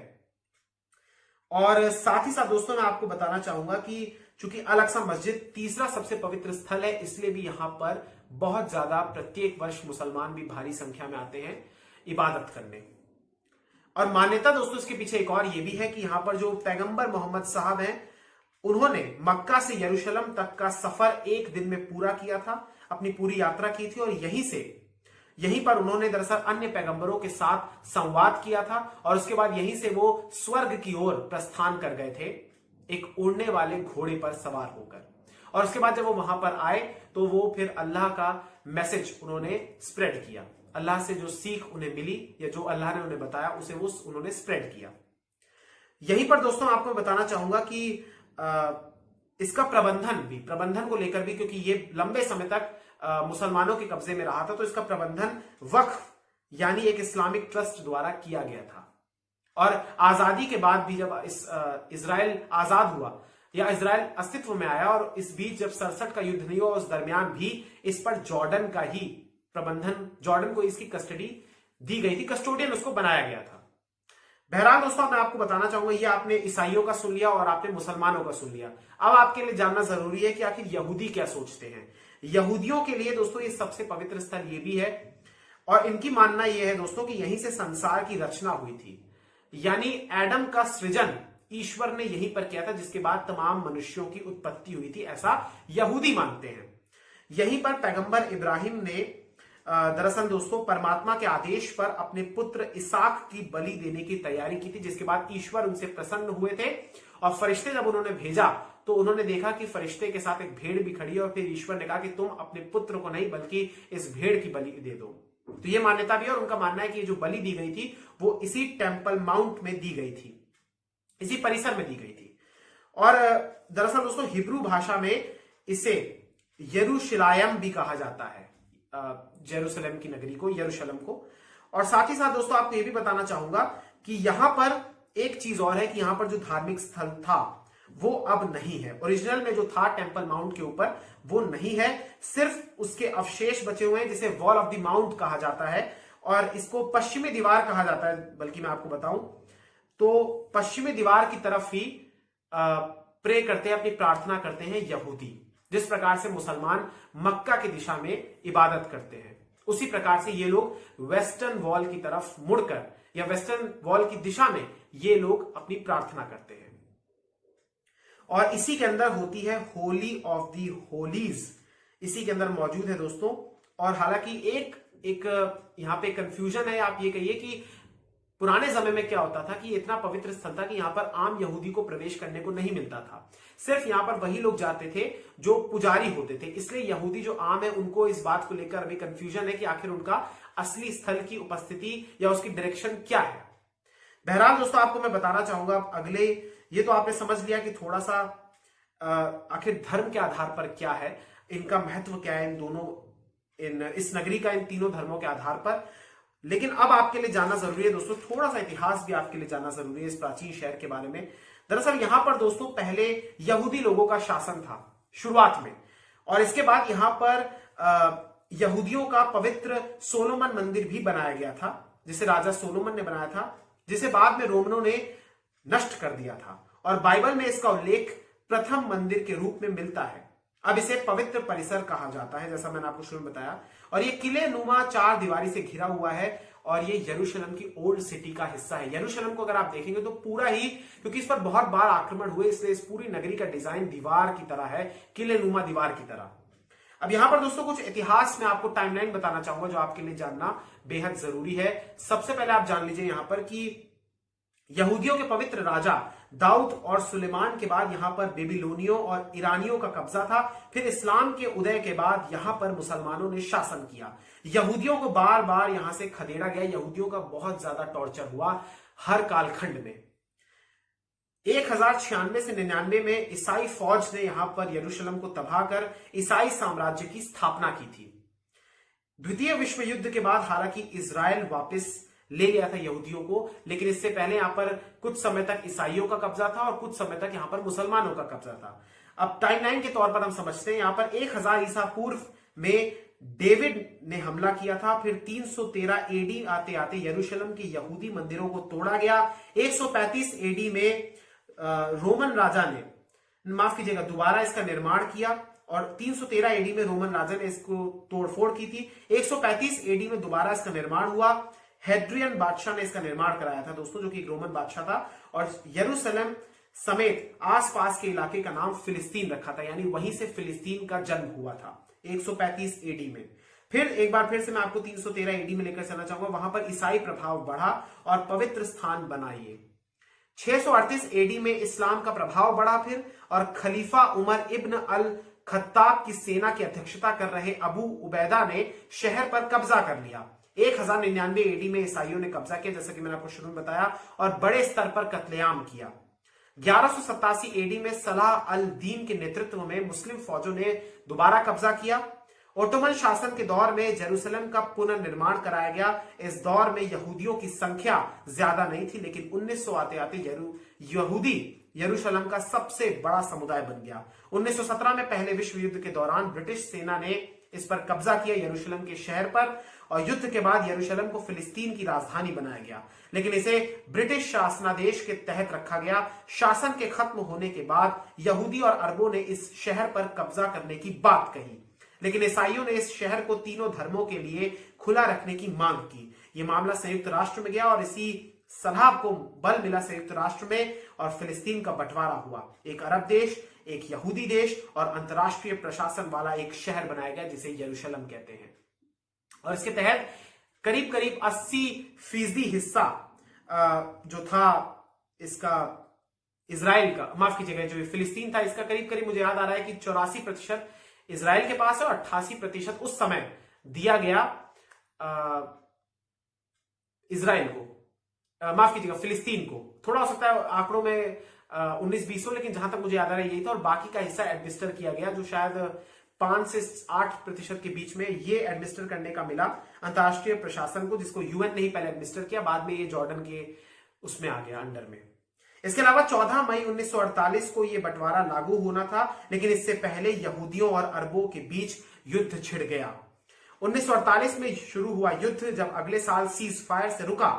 और साथ ही साथ दोस्तों मैं आपको बताना चाहूंगा कि चूंकि अल अक्सा मस्जिद तीसरा सबसे पवित्र स्थल है, इसलिए भी यहां पर बहुत ज्यादा प्रत्येक वर्ष मुसलमान भी भारी संख्या में आते हैं इबादत करने। और मान्यता दोस्तों इसके पीछे एक और ये भी है कि यहां पर जो पैगंबर मोहम्मद साहब हैं उन्होंने मक्का से यरूशलेम तक का सफर 1 दिन में पूरा किया था, अपनी पूरी यात्रा की थी, और यहीं से यहीं पर उन्होंने दरअसल अन्य पैगंबरों के साथ संवाद किया था और उसके बाद यहीं से वो स्वर्ग की ओर प्रस्थान कर गए थे एक उड़ने वाले घोड़े पर सवार होकर। और उसके बाद जब वो वहां पर आए तो वो फिर अल्लाह का मैसेज उन्होंने स्प्रेड किया। अल्लाह से जो सीख उन्हें मिली या जो अल्लाह ने उन्हें बताया उसे वो उन्होंने स्प्रेड किया। यहीं पर दोस्तों आपको बताना चाहूंगा कि इसका प्रबंधन को लेकर भी, क्योंकि ये लंबे समय तक मुसलमानों के कब्जे में रहा था, तो इसका प्रबंधन वक्फ यानी एक इस्लामिक ट्रस्ट द्वारा किया गया था। और आजादी के बाद भी जब इजराइल आजाद हुआ या इजराइल अस्तित्व में आया और इस बीच जब 67 का युद्ध नहीं हुआ उस दरमियान भी इस पर जॉर्डन का ही प्रबंधन, जॉर्डन को इसकी कस्टडी दी गई थी, कस्टोडियन उसको बनाया गया था। बहरहाल दोस्तों मैं आपको बताना चाहूंगा, ये आपने ईसाइयों का सुन लिया और आपने मुसलमानों का सुन लिया। अब आपके लिए जानना जरूरी है कि आखिर यहूदी क्या सोचते हैं। यहूदियों के लिए दोस्तों ये सबसे पवित्र स्थल ये भी है और इनकी मानना यह है दोस्तों कि यहीं से संसार की रचना हुई थी, यानी एडम का सृजन ईश्वर ने यहीं पर किया था, जिसके बाद तमाम मनुष्यों की उत्पत्ति हुई थी, ऐसा यहूदी मानते हैं। यहीं पर पैगंबर इब्राहिम ने दरअसल दोस्तों परमात्मा के आदेश पर अपने पुत्र इसाक की बलि देने की तैयारी की थी, जिसके बाद ईश्वर उनसे प्रसन्न हुए थे और फरिश्ते जब उन्होंने भेजा तो उन्होंने देखा कि फरिश्ते के साथ एक भेड़ भी खड़ी है और फिर ईश्वर ने कहा कि तुम अपने पुत्र को नहीं बल्कि इस भेड़ की बलि दे दो। तो ये मान्यता भी है और उनका मानना है कि जो बलि दी गई थी वो इसी टेम्पल माउंट में दी गई थी, इसी परिसर में दी गई थी। और दरअसल दोस्तों हिब्रू भाषा में इसे यरूशलेम भी कहा जाता है, जेरूशलेम की नगरी को, यरूशलेम को। और साथ ही साथ दोस्तों आपको यह भी बताना चाहूंगा कि यहां पर एक चीज और है कि यहां पर जो धार्मिक स्थल था वो अब नहीं है। ओरिजिनल में जो था टेम्पल माउंट के ऊपर वो नहीं है, सिर्फ उसके अवशेष बचे हुए हैं जिसे वॉल ऑफ द माउंट कहा जाता है और इसको पश्चिमी दीवार कहा जाता है। बल्कि मैं आपको बताऊं तो पश्चिमी दीवार की तरफ ही प्रे करते हैं, अपनी प्रार्थना करते हैं यहूदी। जिस प्रकार से मुसलमान मक्का की दिशा में इबादत करते हैं उसी प्रकार से ये लोग वेस्टर्न वॉल की तरफ मुड़कर या वेस्टर्न वॉल की दिशा में ये लोग अपनी प्रार्थना करते हैं। और इसी के अंदर होती है होली ऑफ दी होलीज, इसी के अंदर मौजूद है दोस्तों। और हालांकि एक यहां पे कंफ्यूजन है, आप ये कहिए कि पुराने समय में क्या होता था कि इतना पवित्र स्थल था कि यहां पर आम यहूदी को प्रवेश करने को नहीं मिलता था, सिर्फ यहां पर वही लोग जाते थे जो पुजारी होते थे। इसलिए यहूदी जो आम है उनको इस बात को लेकर अभी कंफ्यूजन है कि आखिर उनका असली स्थल की उपस्थिति या उसकी डायरेक्शन क्या है। बहरहाल दोस्तों आपको मैं बताना चाहूंगा अगले, ये तो आपने समझ लिया कि थोड़ा सा आखिर धर्म के आधार पर क्या है, इनका महत्व क्या है, इन दोनों इस नगरी का इन तीनों धर्मों के आधार पर। लेकिन अब आपके लिए जानना जरूरी है दोस्तों, थोड़ा सा इतिहास भी आपके लिए जानना जरूरी है इस प्राचीन शहर के बारे में। दरअसल यहां पर दोस्तों पहले यहूदी लोगों का शासन था शुरुआत में, और इसके बाद यहां पर यहूदियों का पवित्र सोलोमन मंदिर भी बनाया गया था, जिसे राजा सोलोमन ने बनाया था, जिसे बाद में रोमनों ने नष्ट कर दिया था। और बाइबल में इसका उल्लेख प्रथम मंदिर के रूप में मिलता है। अब इसे पवित्र परिसर कहा जाता है, जैसा मैंने आपको शुरू में बताया। और ये किले नुमा 4 दीवारी से घिरा हुआ है और ये यरूशलेम की ओल्ड सिटी का हिस्सा है। यरूशलेम को अगर आप देखेंगे तो पूरा ही, क्योंकि इस पर बहुत बार आक्रमण हुए इसलिए इस पूरी नगरी का डिजाइन दीवार की तरह है, किले नुमा दीवार की तरह। अब यहां पर दोस्तों कुछ इतिहास में आपको टाइमलाइन बताना चाहूंगा जो आपके लिए जानना बेहद जरूरी है। सबसे पहले आप जान लीजिए यहां पर कि यहूदियों के पवित्र राजा दाऊद और सुलेमान के बाद यहां पर बेबीलोनियों और ईरानियों का कब्जा था। फिर इस्लाम के उदय के बाद यहां पर मुसलमानों ने शासन किया। यहूदियों को बार बार यहां से खदेड़ा गया, यहूदियों का बहुत ज्यादा टॉर्चर हुआ हर कालखंड में। 1096 से 99 में ईसाई फौज ने यहां पर यरूशलेम को तबाह कर ईसाई साम्राज्य की स्थापना की थी। द्वितीय विश्व युद्ध के बाद हालांकि इजराइल वापस ले लिया था यहूदियों को, लेकिन इससे पहले यहां पर कुछ समय तक ईसाइयों का कब्जा था और कुछ समय तक यहां पर मुसलमानों का कब्जा था। अब टाइमलाइन के तौर पर हम समझते हैं, यहां पर 1000 ईसा पूर्व में डेविड ने हमला किया था। फिर 313 एडी आते आते यरूशलेम के यहूदी मंदिरों को तोड़ा गया। 135 एडी में रोमन राजा ने, माफ कीजिएगा, दोबारा इसका निर्माण किया और 313 एडी में रोमन राजा ने इसको तोड़फोड़ की थी। 135 एडी में दोबारा इसका निर्माण हुआ। हेड्रियन बादशाह ने इसका निर्माण कराया था दोस्तों, जो कि एक रोमन बादशाह था, और यरूशलेम समेत आसपास के इलाके का नाम फिलिस्तीन रखा था, यानी वहीं से फिलिस्तीन का जन्म हुआ था 135 एडी में। फिर एक बार फिर से मैं आपको 313 एडी में लेकर चलना चाहूंगा। वहां पर ईसाई प्रभाव बढ़ा और पवित्र स्थान बनाए। 638 एडी में इस्लाम का प्रभाव बढ़ा फिर, और खलीफा उमर इब्न अल खत्ताब की सेना की अध्यक्षता कर रहे अबू उबैदा ने शहर पर कब्जा कर लिया। 1099 एडी में ईसाइयों ने कब्जा किया, जैसा कि मैंने आपको शुरू में बताया, और बड़े स्तर पर कत्लेआम किया। 1187 एडी में सलाह अल दीन के नेतृत्व में मुस्लिम फौजों ने दोबारा कब्जा किया। ओटोमन शासन के दौर में जेरूसलम का पुनर्निर्माण कराया गया। इस दौर में यहूदियों की संख्या ज्यादा नहीं थी, लेकिन 1900 आते आते यहूदी यरूशलेम का सबसे बड़ा समुदाय बन गया। 1917 में पहले विश्व युद्ध के दौरान ब्रिटिश सेना ने इस पर कब्जा किया, यरूशलेम के शहर पर, और युद्ध के बाद यरूशलेम को फिलिस्तीन की राजधानी बनाया गया, लेकिन इसे ब्रिटिश शासनादेश के तहत रखा गया। शासन के खत्म होने के बाद यहूदी और अरबों ने इस शहर पर कब्जा करने की बात कही, लेकिन ईसाइयों ने इस शहर को तीनों धर्मों के लिए खुला रखने की मांग की। यह मामला संयुक्त राष्ट्र में गया और इसी सलाह को बल मिला संयुक्त राष्ट्र में, और फिलिस्तीन का बंटवारा हुआ। एक अरब देश, एक यहूदी देश और अंतरराष्ट्रीय प्रशासन वाला एक शहर बनाया गया जिसे यरूशलेम कहते हैं। और इसके तहत करीब करीब 80% हिस्सा जो था इसका इजराइल का, माफ कीजिएगा, जो फिलिस्तीन था इसका करीब करीब मुझे याद आ रहा है कि 84% इजराइल के पास है और 88% उस समय दिया गया इजराइल को, माफ कीजिएगा फिलिस्तीन को। थोड़ा हो सकता है आंकड़ों में 19-20 हो, लेकिन जहां तक मुझे याद आ रहा है यही था, और बाकी का हिस्सा एडमिनिस्टर किया गया, जो शायद 5 से 8% के बीच में ये एडमिनिस्टर करने का मिला अंतरराष्ट्रीय प्रशासन को, जिसको यूएन ने ही पहले एडमिनिस्टर किया, बाद में ये जॉर्डन के उसमें आ गया, अंडर में। इसके अलावा 14 मई 1948 को यह बंटवारा लागू होना था, लेकिन इससे पहले यहूदियों और अरबों के बीच युद्ध छिड़ गया। 1948 में शुरू हुआ युद्ध जब अगले साल सीज फायर से रुका,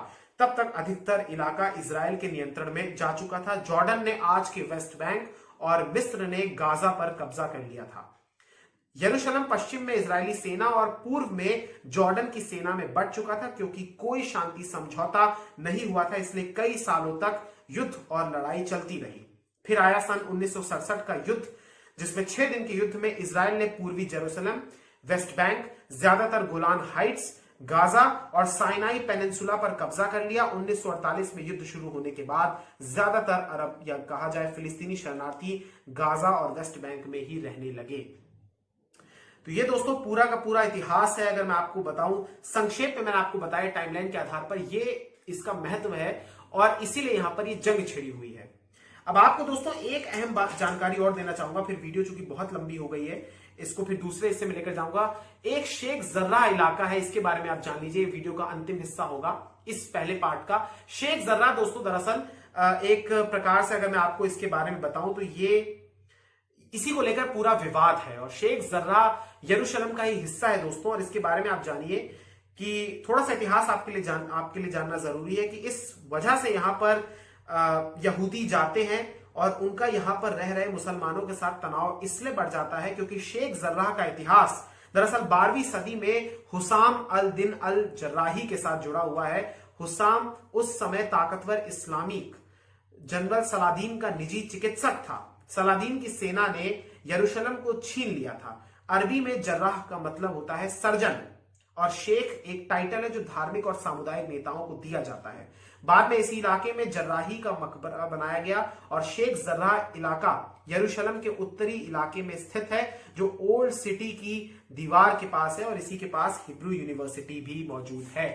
तब तक अधिकतर इलाका इजराइल के नियंत्रण में जा चुका था। जॉर्डन ने आज के वेस्ट बैंक और मिस्र ने गाजा पर कब्जा कर लिया था। यरूशलेम पश्चिम में इजरायली सेना और पूर्व में जॉर्डन की सेना में बंट चुका था, क्योंकि कोई शांति समझौता नहीं हुआ था, इसलिए कई सालों तक युद्ध और लड़ाई चलती रही। फिर आया सन 1967 का युद्ध, जिसमें 6 दिन के युद्ध में इजराइल ने पूर्वी जेरूसलम, वेस्ट बैंक, ज्यादातर गोलान हाइट्स, गाजा और साइनाई पेनिनसुला पर कब्जा कर लिया। 1948 में युद्ध शुरू होने के बाद ज्यादातर अरब या कहा जाए फिलिस्तीनी शरणार्थी गाजा और वेस्ट बैंक में ही रहने लगे। तो ये दोस्तों पूरा का पूरा इतिहास है। अगर मैं आपको बताऊं संक्षेप में, मैंने आपको बताया टाइमलाइन के आधार पर, ये इसका महत्व है और इसीलिए यहां पर ये जंग छिड़ी हुई है। अब आपको दोस्तों एक अहम बात जानकारी और देना चाहूंगा, फिर वीडियो चूंकि बहुत लंबी हो गई है, इसको फिर दूसरे हिस्से में लेकर जाऊंगा। एक शेख जर्राह इलाका है, इसके बारे में आप जान लीजिए, वीडियो का अंतिम हिस्सा होगा इस पहले पार्ट का। शेख जर्राह दोस्तों दरअसल एक प्रकार से अगर मैं आपको इसके बारे में बताऊं तो ये इसी को लेकर पूरा विवाद है, और शेख जर्राह यरूशलेम का ही हिस्सा है दोस्तों। और इसके बारे में आप जानिए कि थोड़ा सा इतिहास आपके लिए जानना जरूरी है कि इस वजह से यहां पर यहूदी जाते हैं और उनका यहां पर रह रहे मुसलमानों के साथ तनाव इसलिए बढ़ जाता है क्योंकि शेख जर्राह का इतिहास दरअसल 12वीं सदी में हुसाम अल दिन अल जर्राही के साथ जुड़ा हुआ है। हुसाम उस समय ताकतवर इस्लामिक जनरल सलादीन का निजी चिकित्सक था। सलादीन की सेना ने यरूशलेम को छीन लिया था। अरबी में जर्राह का मतलब होता है सर्जन, और शेख एक टाइटल है जो धार्मिक और सामुदायिक नेताओं को दिया जाता है। बाद में इसी इलाके में जर्राही का मकबरा बनाया गया, और शेख जर्राह इलाका यरूशलेम के उत्तरी इलाके में स्थित है, जो ओल्ड सिटी की दीवार के पास है, और इसी के पास हिब्रू यूनिवर्सिटी भी मौजूद है।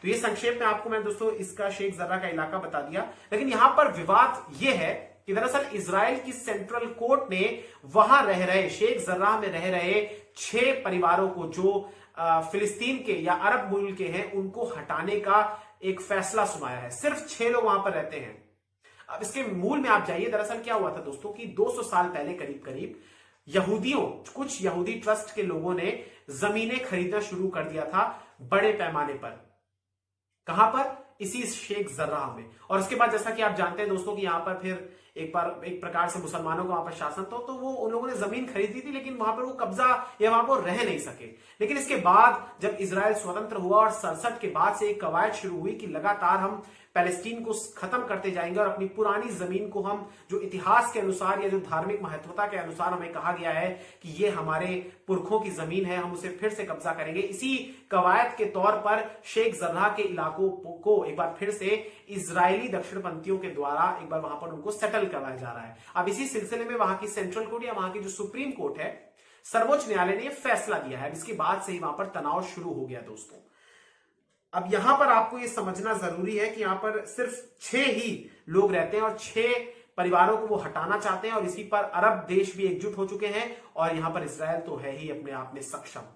तो ये संक्षेप में आपको मैं दोस्तों इसका शेख जर्राह का इलाका बता दिया। लेकिन यहां पर विवाद यह है कि दरअसल इजराइल की सेंट्रल कोर्ट ने वहां रह रहे शेख जर्राह में रह रहे 6 परिवारों को जो फिलिस्तीन के या अरब मूल के हैं उनको हटाने का एक फैसला सुनाया है। सिर्फ 6 लोग वहां पर रहते हैं। अब इसके मूल में आप जाइए, दरअसल क्या हुआ था दोस्तों कि 200 साल पहले करीब करीब कुछ यहूदी ट्रस्ट के लोगों ने जमीनें खरीदना शुरू कर दिया था बड़े पैमाने पर। कहां पर? इसी शेख जर्राह में। और उसके बाद जैसा कि आप जानते हैं दोस्तों कि यहां पर फिर एक प्रकार से मुसलमानों का वहां पर शासन था, तो वो उन लोगों ने जमीन खरीदी थी, लेकिन वहां पर वो कब्जा या वहां पर रह नहीं सके। लेकिन इसके बाद जब इजराइल स्वतंत्र हुआ और 67 के बाद से एक कवायद शुरू हुई कि लगातार हम पैलेस्टीन को खत्म करते जाएंगे और अपनी पुरानी जमीन को हम जो इतिहास के अनुसार या जो धार्मिक महत्वता के अनुसार हमें कहा गया है कि ये हमारे पुरखों की जमीन है, हम उसे फिर से कब्जा करेंगे। इसी कवायद के तौर पर शेख जर्राह के इलाकों को एक बार फिर से इजरायली दक्षिणपंथियों के द्वारा एक बार वहां पर उनको सेटल करवाया जा रहा है। अब इसी सिलसिले में वहां की सेंट्रल कोर्ट या वहां की जो सुप्रीम कोर्ट है, सर्वोच्च न्यायालय ने यह फैसला दिया है। इसके बाद से ही वहां पर तनाव शुरू हो गया दोस्तों। अब यहां पर आपको यह समझना जरूरी है कि यहां पर सिर्फ 6 ही लोग रहते हैं और 6 परिवारों को वो हटाना चाहते हैं और इसी पर अरब देश भी एकजुट हो चुके हैं और यहां पर इजरायल तो है ही अपने आप में सक्षम।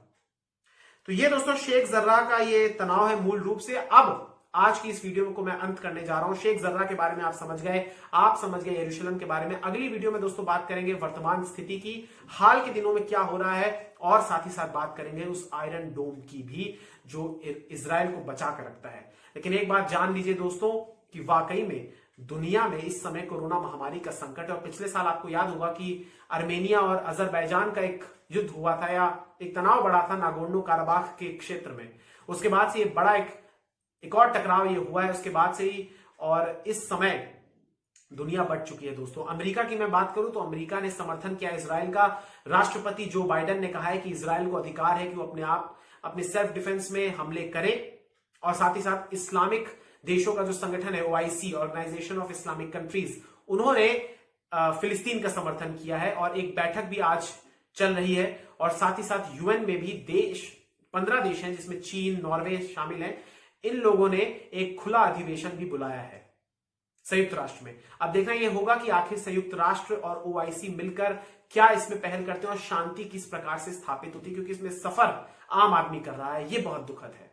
तो ये दोस्तों शेख जर्राह का ये तनाव है मूल रूप से। अब आज की इस वीडियो को मैं अंत करने जा रहा हूं। शेख जर्राह के बारे में आप समझ गए यरूशलेम के बारे में। अगली वीडियो में दोस्तों बात करेंगे वर्तमान स्थिति की, हाल के दिनों में क्या हो रहा है, और साथ ही साथ बात करेंगे उस आयरन डोम की भी जो इजरायल को बचा कर रखता है। लेकिन एक बात जान लीजिए दोस्तों कि वाकई में दुनिया में इस समय कोरोना महामारी का संकट है। और पिछले साल आपको याद होगा कि आर्मेनिया और अजरबैजान का एक युद्ध हुआ था या एक तनाव बढ़ा था नागोर्नो काराबाख के क्षेत्र में। उसके बाद से ये बड़ा एक और टकराव ये हुआ है उसके बाद से ही, और इस समय दुनिया बढ़ चुकी है दोस्तों। अमेरिका की मैं बात करूं तो अमेरिका ने समर्थन किया इजरायल का। राष्ट्रपति जो बाइडेन ने कहा है कि इजरायल को अधिकार है कि वो अपने सेल्फ डिफेंस में हमले करे, और साथ ही साथ इस्लामिक देशों का जो संगठन है OIC, organisation of Islamic countries, उन्होंने फिलिस्तीन का समर्थन किया है और एक बैठक भी आज चल रही है। और साथ ही साथ UN में भी 15 देश हैं जिसमें चीन, नॉर्वे शामिल हैं। इन लोगों ने एक खुला अधिवेशन भी बुलाया है संयुक्त राष्ट्र में। अब देखना यह होगा कि आखिर संयुक्त राष्ट्र और OIC मिलकर क्या इसमें पहल करते हैं और शांति किस प्रकार से स्थापित होती है, क्योंकि इसमें सफर आम आदमी कर रहा है। यह बहुत दुखद है।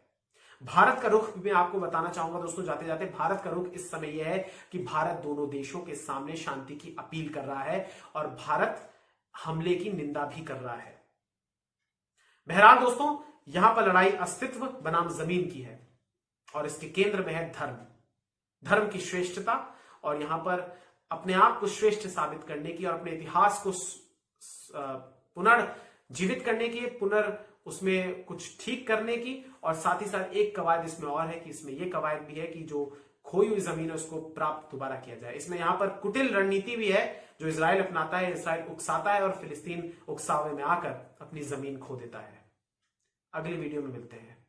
भारत का रुख मैं आपको बताना चाहूंगा दोस्तों जाते जाते, भारत का रुख इस समय यह है कि भारत दोनों देशों के सामने शांति की अपील कर रहा है और भारत हमले की निंदा भी कर रहा है। बहरहाल दोस्तों, यहां पर लड़ाई अस्तित्व बनाम जमीन की है और इसके केंद्र में है धर्म की श्रेष्ठता, और यहां पर अपने आप को श्रेष्ठ साबित करने की और अपने इतिहास को पुनर्जीवित करने की, उसमें कुछ ठीक करने की। और साथ ही साथ एक कवायद इसमें और है कि इसमें यह कवायद भी है कि जो खोई हुई जमीन है उसको प्राप्त दोबारा किया जाए। इसमें यहां पर कुटिल रणनीति भी है जो इजराइल अपनाता है। इजराइल उकसाता है और फिलिस्तीन उकसावे में आकर अपनी जमीन खो देता है। अगली वीडियो में मिलते हैं।